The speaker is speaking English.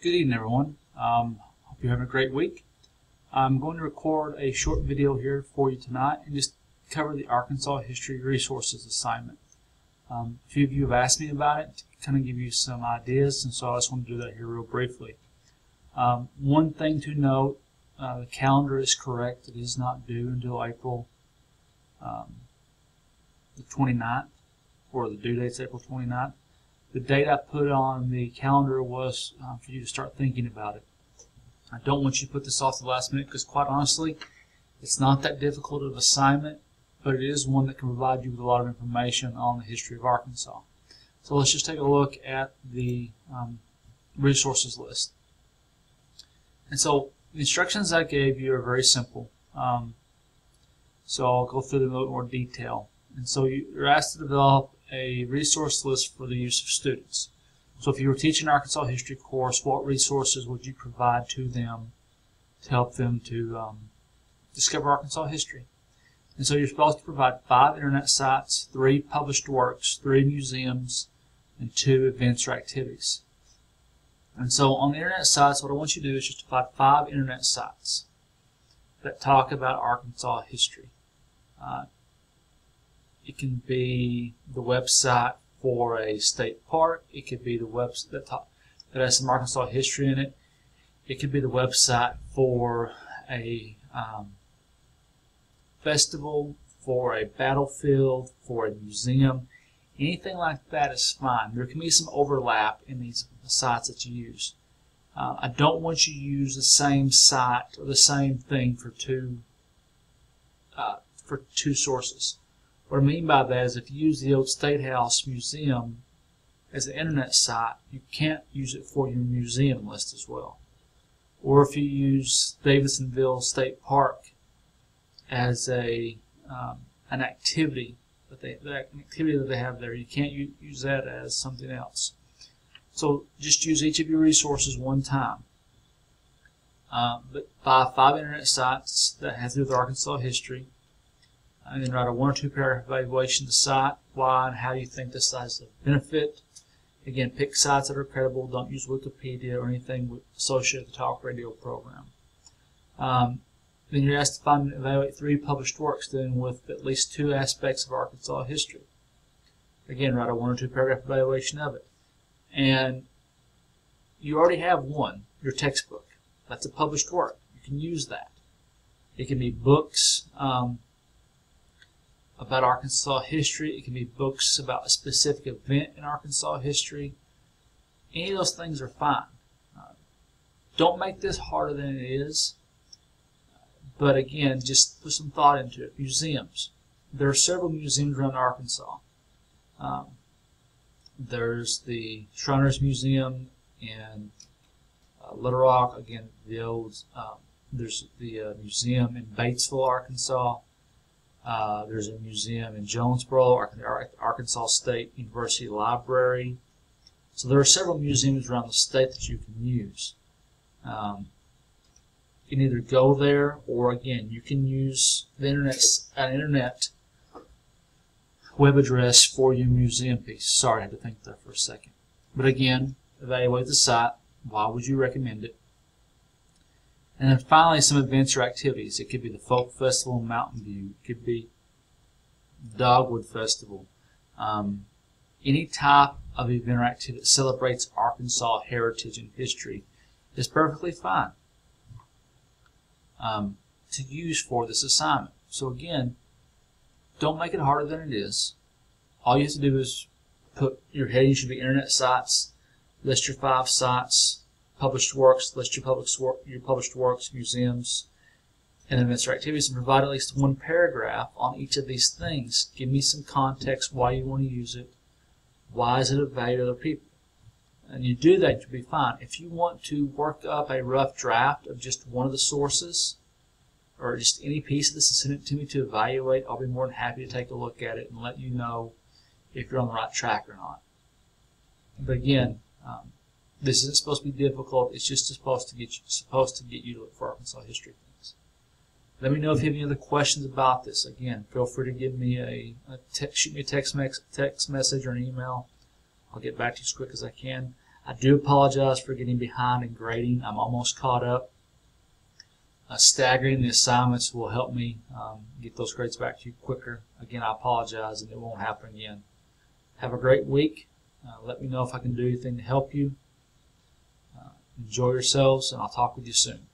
Good evening, everyone. Hope you're having a great week. I'm going to record a short video here for you tonight and just cover the Arkansas History Resources assignment. A few of you have asked me about it to kind of give you some ideas, and so I just want to do that here real briefly. One thing to note, the calendar is correct. It is not due until April the 29th, or the due date's April 29th. The date I put on the calendar was for you to start thinking about it. I don't want you to put this off to the last minute because, quite honestly, it's not that difficult of an assignment, but it is one that can provide you with a lot of information on the history of Arkansas. So let's just take a look at the resources list. And so the instructions I gave you are very simple. So I'll go through them in a little more detail. And so you're asked to develop a resource list for the use of students. So if you were teaching an Arkansas history course, what resources would you provide to them to help them to discover Arkansas history? And so you're supposed to provide 5 internet sites, 3 published works, 3 museums, and 2 events or activities. And so on the internet sites, what I want you to do is just provide 5 internet sites that talk about Arkansas history. It can be the website for a state park. It could be the website that has some Arkansas history in it. It could be the website for a festival, for a battlefield, for a museum. Anything like that is fine. There can be some overlap in these sites that you use. I don't want you to use the same site or the same thing for two sources. What I mean by that is if you use the old State House Museum as an internet site, you can't use it for your museum list as well. Or if you use Davidsonville State Park as an activity that they have there, you can't use that as something else. So just use each of your resources one time. But buy 5 internet sites that have to do with Arkansas history. And then write a 1 or 2 paragraph evaluation of the site, why and how you think this site is a benefit. Again, pick sites that are credible. Don't use Wikipedia or anything associated with the talk radio program. Then you're asked to find and evaluate 3 published works dealing with at least 2 aspects of Arkansas history. Again, write a 1 or 2 paragraph evaluation of it. And you already have one, your textbook. That's a published work. You can use that. It can be books about Arkansas history. It can be books about a specific event in Arkansas history. Any of those things are fine. Don't make this harder than it is. But again, just put some thought into it. Museums. There are several museums around Arkansas. There's the Shriners Museum in Little Rock. Again, there's the museum in Batesville, Arkansas. There's a museum in Jonesboro, Arkansas State University Library. So there are several museums around the state that you can use. You can either go there, or again, you can use the internet web address for your museum piece. Sorry, I had to think there for a second. But again, evaluate the site. Why would you recommend it? And then finally, some events or activities. It could be the Folk Festival in Mountain View. It could be Dogwood Festival. Any type of event or activity that celebrates Arkansas heritage and history is perfectly fine to use for this assignment. So again, don't make it harder than it is. All you have to do is put your heading should be internet sites, list your 5 sites, published works, list your published works, museums, and events or activities, and provide at least 1 paragraph on each of these things. Give me some context why you want to use it, why is it of value to other people. And you do that, you'll be fine. If you want to work up a rough draft of just one of the sources, or just any piece of this and send it to me to evaluate, I'll be more than happy to take a look at it and let you know if you're on the right track or not. But again, this isn't supposed to be difficult. It's just supposed to get you to look for Arkansas history things. Let me know if you have any other questions about this. Again, feel free to give me shoot me a text message or an email. I'll get back to you as quick as I can. I do apologize for getting behind in grading. I'm almost caught up. Staggering the assignments will help me get those grades back to you quicker. Again, I apologize, and it won't happen again. Have a great week. Let me know if I can do anything to help you. Enjoy yourselves, and I'll talk with you soon.